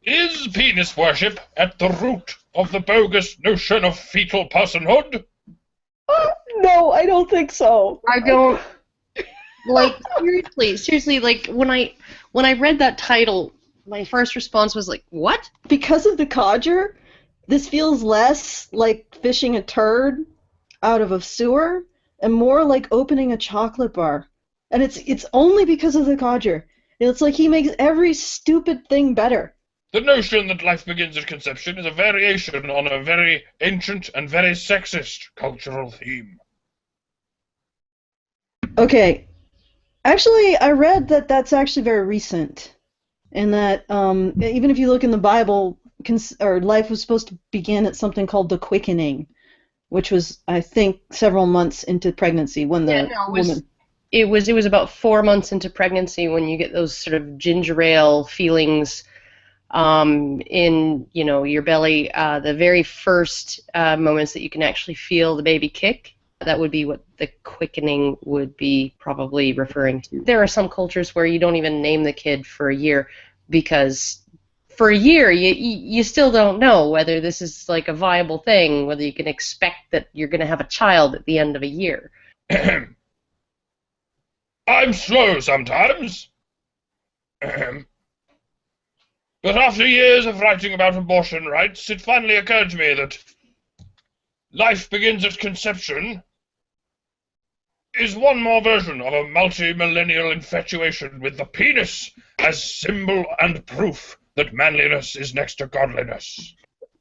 Is penis worship at the root of the bogus notion of fetal personhood? No, I don't think so. I don't like seriously. Like when I read that title, my first response was like, "What?" Because of the codger, this feels less like fishing a turd out of a sewer and more like opening a chocolate bar. And it's only because of the codger. It's like he makes every stupid thing better. The notion that life begins at conception is a variation on a very ancient and very sexist cultural theme. Okay. Actually, I read that that's actually very recent. And that even if you look in the Bible, life was supposed to begin at something called the quickening, which was, I think, several months into pregnancy when the woman... It was about 4 months into pregnancy when you get those sort of ginger ale feelings in your belly. The very first moments that you can actually feel the baby kick. That would be what the quickening would be probably referring to. There are some cultures where you don't even name the kid for a year because for a year you still don't know whether this is like a viable thing, whether you can expect that you're going to have a child at the end of a year. I'm slow sometimes. But after years of writing about abortion rights, it finally occurred to me that life begins at conception is one more version of a multi-millennial infatuation with the penis as symbol and proof that manliness is next to godliness.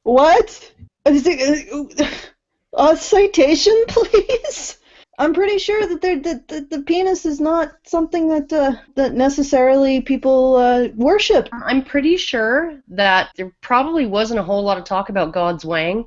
What? A citation, please? I'm pretty sure that the penis is not something that necessarily people worship. I'm pretty sure that there probably wasn't a whole lot of talk about God's wang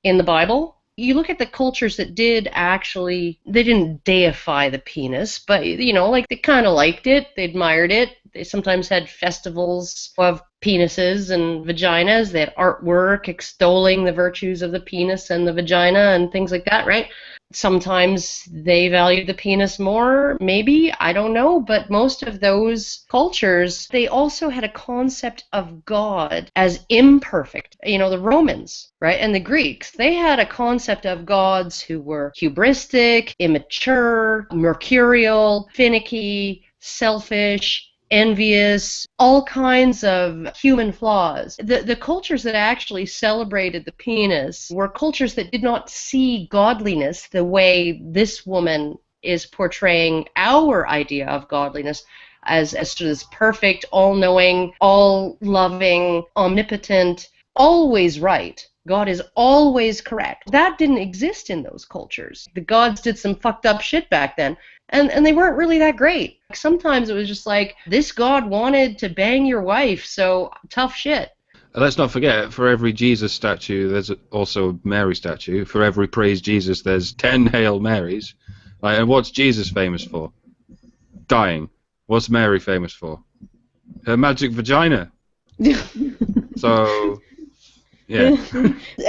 in the Bible. You look at the cultures that did actually, they didn't deify the penis, but, like they kind of liked it, they admired it. They sometimes had festivals of penises and vaginas. They had artwork extolling the virtues of the penis and the vagina and things like that, right? Sometimes they valued the penis more, maybe, I don't know, but most of those cultures, they also had a concept of God as imperfect. The Romans, right, and the Greeks, they had a concept of gods who were hubristic, immature, mercurial, finicky, selfish, envious, all kinds of human flaws. The cultures that actually celebrated the penis were cultures that did not see godliness the way this woman is portraying our idea of godliness as sort of this perfect, all-knowing, all-loving, omnipotent, always right. God is always correct. That didn't exist in those cultures. The gods did some fucked up shit back then. And they weren't really that great. Sometimes it was just like, this god wanted to bang your wife, so tough shit. Let's not forget, for every Jesus statue, there's also a Mary statue. For every praise Jesus, there's 10 Hail Marys. And what's Jesus famous for? Dying. What's Mary famous for? Her magic vagina. So... yeah.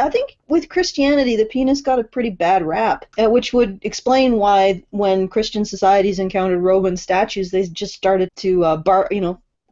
I think with Christianity, the penis got a pretty bad rap, which would explain why when Christian societies encountered Roman statues, they just started to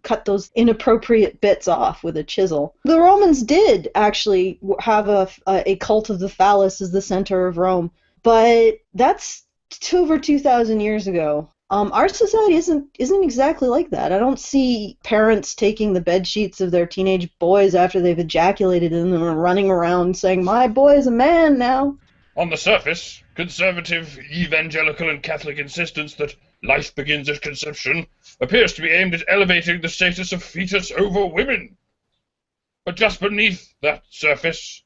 cut those inappropriate bits off with a chisel. The Romans did actually have a cult of the phallus as the center of Rome, but that's over 2,000 years ago. Our society isn't exactly like that. I don't see parents taking the bed sheets of their teenage boys after they've ejaculated in them and running around saying, "My boy is a man now." On the surface, conservative, evangelical and Catholic insistence that life begins at conception appears to be aimed at elevating the status of fetus over women. But just beneath that surface,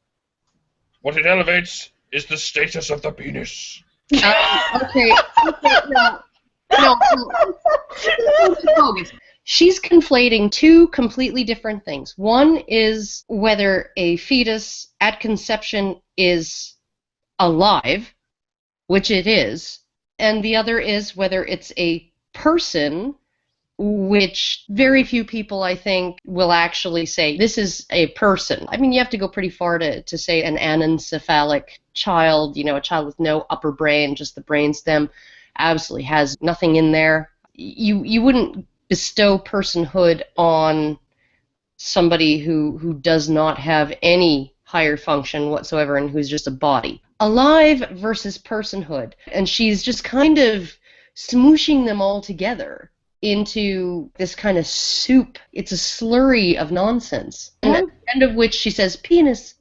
what it elevates is the status of the penis. Okay, no. No. She's conflating two completely different things. One is whether a fetus at conception is alive, which it is, and the other is whether it's a person which very few people, I think, will actually say this is a person. I mean, you have to go pretty far to say an anencephalic child, a child with no upper brain, just the brainstem, absolutely has nothing in there. You wouldn't bestow personhood on somebody who does not have any higher function whatsoever and who's just a body. Alive versus personhood. And she's just kind of smooshing them all together into this kind of soup. It's a slurry of nonsense. And at the end of which she says, penis.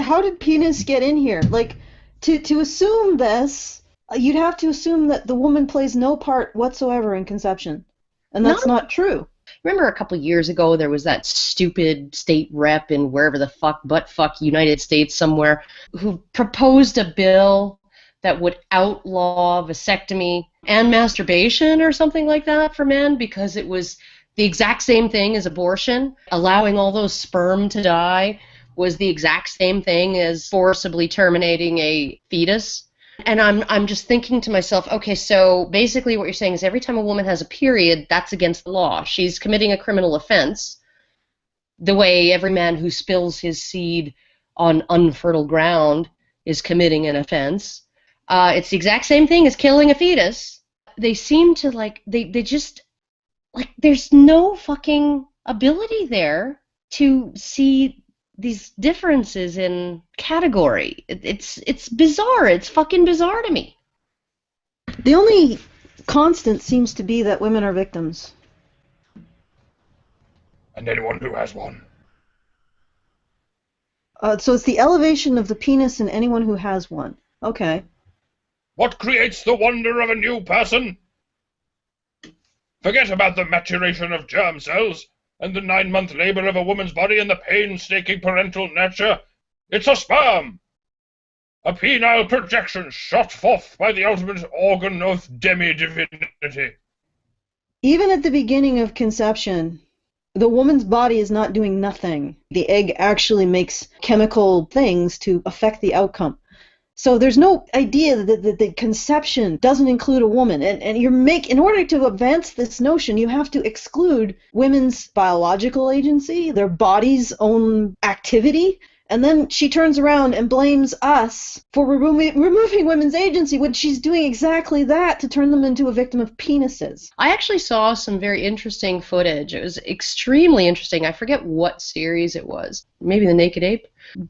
How did penis get in here? Like, to assume this, you'd have to assume that the woman plays no part whatsoever in conception. And that's not true. Remember a couple years ago there was that stupid state rep in wherever the fuck, United States somewhere, who proposed a bill that would outlaw vasectomy and masturbation or something like that for men because it was the exact same thing as abortion. Allowing all those sperm to die was the exact same thing as forcibly terminating a fetus. And I'm just thinking to myself, okay, so basically what you're saying is every time a woman has a period, that's against the law. She's committing a criminal offense, the way every man who spills his seed on unfertile ground is committing an offense. It's the exact same thing as killing a fetus. They seem to, they just, there's no fucking ability there to see these differences in category. It's bizarre. It's fucking bizarre to me. The only constant seems to be that women are victims. And anyone who has one. So it's the elevation of the penis in anyone who has one. Okay. What creates the wonder of a new person? Forget about the maturation of germ cells and the 9-month labor of a woman's body and the painstaking parental nurture. It's a sperm! A penile projection shot forth by the ultimate organ of demi-divinity. Even at the beginning of conception, the woman's body is not doing nothing. The egg actually makes chemical things to affect the outcome. So there's no idea that the conception doesn't include a woman. And in order to advance this notion, you have to exclude women's biological agency, their body's own activity. And then she turns around and blames us for removing women's agency when she's doing exactly that to turn them into a victim of penises. I actually saw some very interesting footage. It was extremely interesting. I forget what series it was. Maybe The Naked Ape.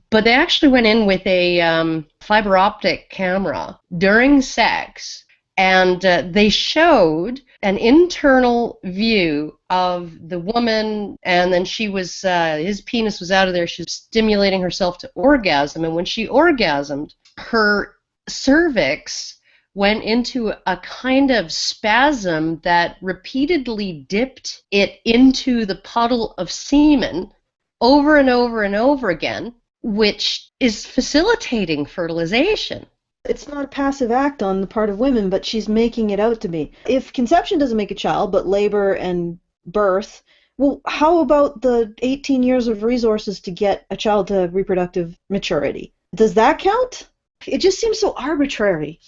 But they actually went in with a fiber optic camera during sex, and they showed an internal view of the woman, and then she was, his penis was out of there. She was stimulating herself to orgasm, and when she orgasmed, her cervix went into a kind of spasm that repeatedly dipped it into the puddle of semen over and over and over again, which is facilitating fertilization. It's not a passive act on the part of women, but she's making it out to be. If conception doesn't make a child, but labor and birth, well, how about the 18 years of resources to get a child to reproductive maturity? Does that count? It just seems so arbitrary.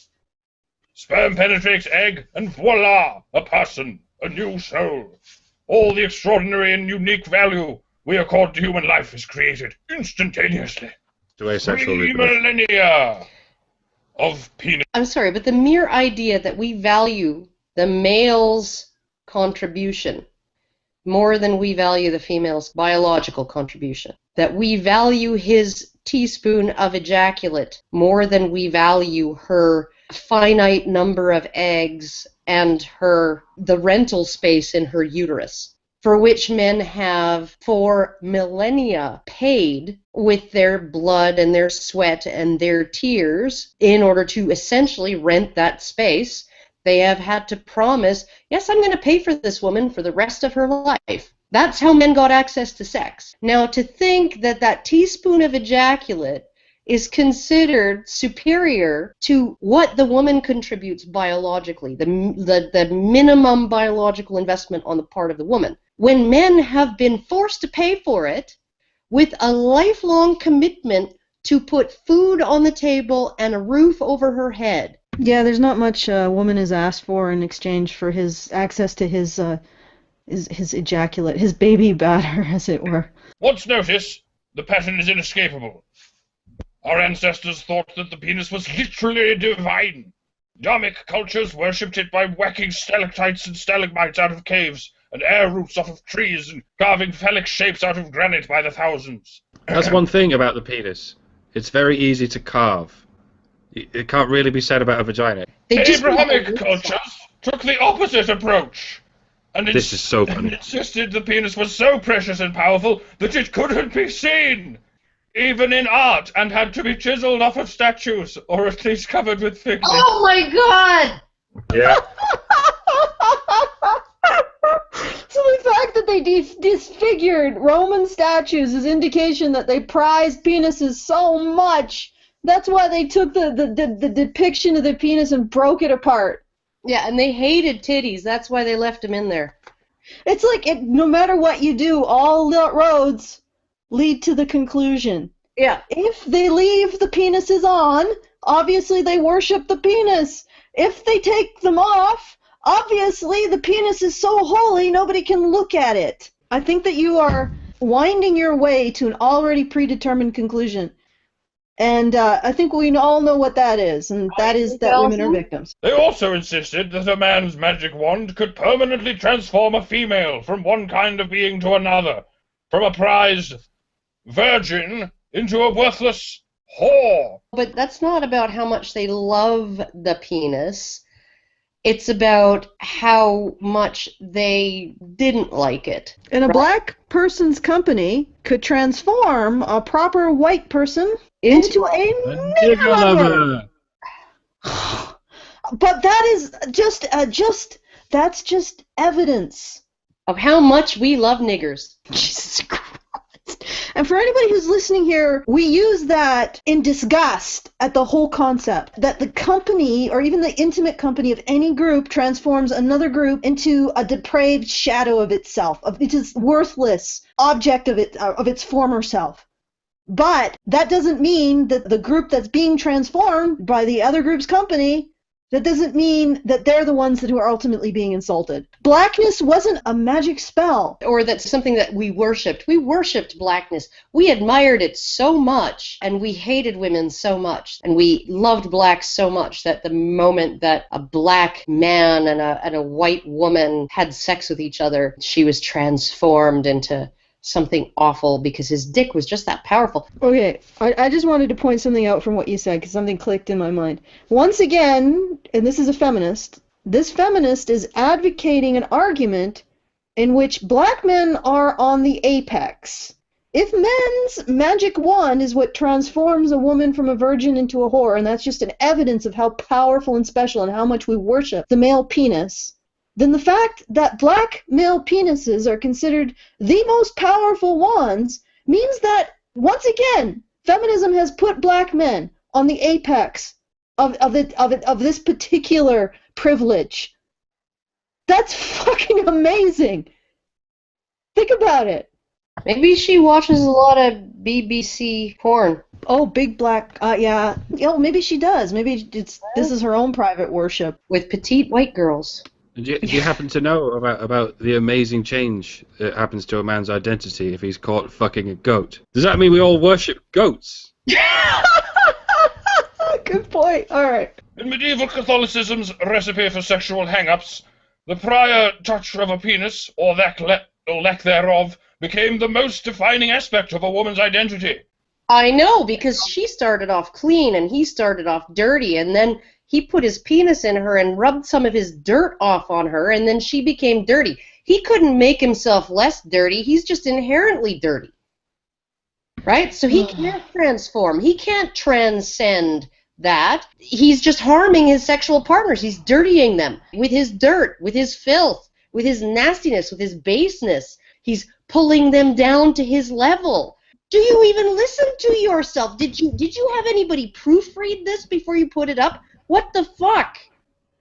Sperm penetrates egg, and voila, a person, a new soul. All the extraordinary and unique value we accord to human life is created instantaneously. To asexual 3 reproduction. millennia of penis. I'm sorry, but the mere idea that we value the male's contribution more than we value the female's biological contribution, that we value his teaspoon of ejaculate more than we value her finite number of eggs and the rental space in her uterus, for which men have for millennia paid with their blood and their sweat and their tears in order to essentially rent that space. They have had to promise, yes, I'm going to pay for this woman for the rest of her life. That's how men got access to sex. Now, to think that that teaspoon of ejaculate is considered superior to what the woman contributes biologically, the minimum biological investment on the part of the woman, when men have been forced to pay for it with a lifelong commitment to put food on the table and a roof over her head. Yeah, there's not much a woman has asked for in exchange for his access to his his ejaculate, his baby batter, as it were. Once noticed, the pattern is inescapable. Our ancestors thought that the penis was literally divine. Dharmic cultures worshipped it by whacking stalactites and stalagmites out of caves, and air roots off of trees, and carving phallic shapes out of granite by the thousands. That's one thing about the penis. It's very easy to carve. It can't really be said about a vagina. Abrahamic cultures took the opposite approach. And This is so and funny. insisted the penis was so precious and powerful that it couldn't be seen, even in art, and had to be chiseled off of statues, or at least covered with fig leaves. Oh my god! Yeah. So the fact that they disfigured Roman statues is indication that they prized penises so much. That's why they took the depiction of the penis and broke it apart. Yeah, and they hated titties. That's why they left them in there. It's like no matter what you do, all the roads lead to the conclusion. Yeah. If they leave the penises on, obviously they worship the penis. If they take them off, obviously the penis is so holy nobody can look at it. I think that you are winding your way to an already predetermined conclusion. And I think we all know what that is, and that is that women are victims. They also insisted that a man's magic wand could permanently transform a female from one kind of being to another, from a prized virgin into a worthless whore. But that's not about how much they love the penis. It's about how much they didn't like it. And a black person's company could transform a proper white person into a nigger lover. But that is that's just evidence. Of how much we love niggers. Jesus Christ. And for anybody who's listening here, we use that in disgust at the whole concept that the company, or even the intimate company of any group, transforms another group into a depraved shadow of itself, of its worthless object of its former self. But that doesn't mean that the group that's being transformed by the other group's company, that doesn't mean that they're the ones who are ultimately being insulted. Blackness wasn't a magic spell. Or that's something that we worshipped. We worshipped blackness. We admired it so much, and we hated women so much, and we loved blacks so much that the moment that a black man and a white woman had sex with each other, she was transformed into something awful because his dick was just that powerful. Okay, I just wanted to point something out from what you said because something clicked in my mind. Once again, and this is a feminist, this feminist is advocating an argument in which black men are on the apex. If men's magic wand is what transforms a woman from a virgin into a whore, and that's just an evidence of how powerful and special and how much we worship the male penis, then the fact that black male penises are considered the most powerful wands means that, once again, feminism has put black men on the apex of this particular privilege. That's fucking amazing. Think about it. Maybe she watches a lot of BBC porn. Oh, big black, yeah. Oh, maybe she does. Maybe this is her own private worship. With petite white girls. Do you happen to know about the amazing change that happens to a man's identity if he's caught fucking a goat? Does that mean we all worship goats? Good point. All right. In medieval Catholicism's recipe for sexual hang-ups, the prior touch of a penis, or lack thereof, became the most defining aspect of a woman's identity. I know, because she started off clean and he started off dirty, and then he put his penis in her and rubbed some of his dirt off on her, and then she became dirty. He couldn't make himself less dirty. He's just inherently dirty. Right? So he can't transform. He can't transcend that. He's just harming his sexual partners. He's dirtying them with his dirt, with his filth, with his nastiness, with his baseness. He's pulling them down to his level. Do you even listen to yourself? Did you have anybody proofread this before you put it up? What the fuck?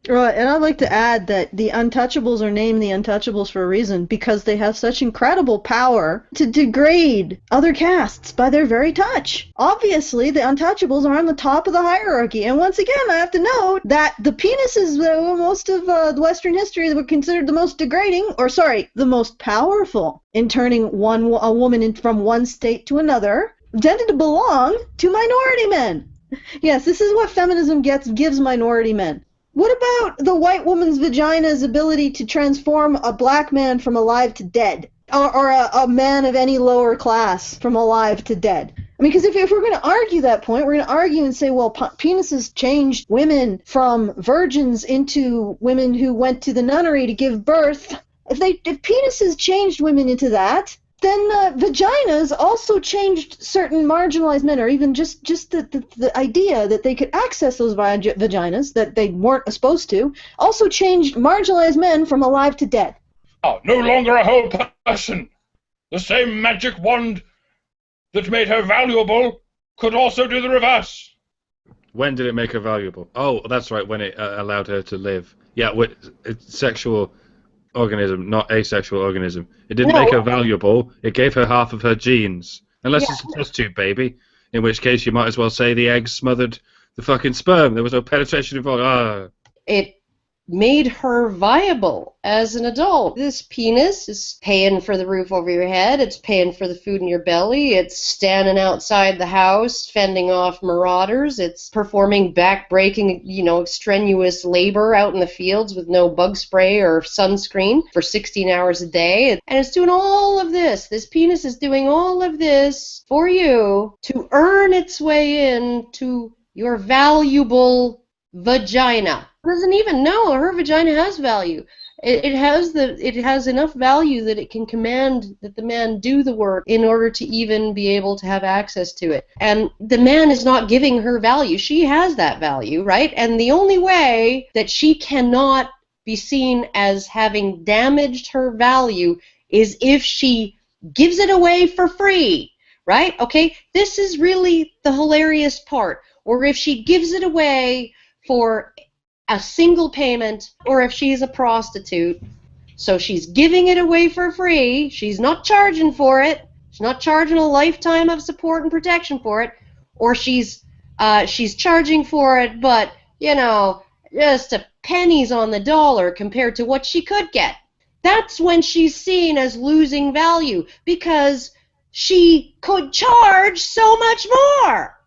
Right, and I'd like to add that the Untouchables are named the Untouchables for a reason, because they have such incredible power to degrade other castes by their very touch. Obviously, the Untouchables are on the top of the hierarchy, and once again, I have to note that the penises, most of the Western history, were considered the most degrading, or sorry, the most powerful in turning a woman from one state to another, tended to belong to minority men. Yes, this is what feminism gives minority men. What about the white woman's vagina's ability to transform a black man from alive to dead? Or a man of any lower class from alive to dead? I mean, because if we're going to argue that point, we're going to argue and say, well, penises changed women from virgins into women who went to the nunnery to give birth. If penises changed women into that, then vaginas also changed certain marginalized men, or even just the idea that they could access those vaginas that they weren't supposed to, also changed marginalized men from alive to dead. Oh, no longer a whole person. The same magic wand that made her valuable could also do the reverse. When did it make her valuable? Oh, that's right, when it allowed her to live. Yeah, it's sexual organism, not asexual organism. It didn't make her valuable, it gave her half of her genes. Unless it's a test tube baby, in which case you might as well say the eggs smothered the fucking sperm. There was no penetration involved. It made her viable as an adult. This penis is paying for the roof over your head, it's paying for the food in your belly, it's standing outside the house fending off marauders, it's performing back-breaking, strenuous labor out in the fields with no bug spray or sunscreen for 16 hours a day, and it's doing all of this. This penis is doing all of this for you to earn its way into your valuable vagina. Doesn't even know her vagina has value. It has enough value that it can command that the man do the work in order to even be able to have access to it. And the man is not giving her value. She has that value, right? And the only way that she cannot be seen as having damaged her value is if she gives it away for free, right? Okay, this is really the hilarious part. Or if she gives it away for a single payment, or if she's a prostitute, so she's giving it away for free, she's not charging for it, she's not charging a lifetime of support and protection for it, or she's charging for it, but just a pennies on the dollar compared to what she could get. That's when she's seen as losing value, because she could charge so much more.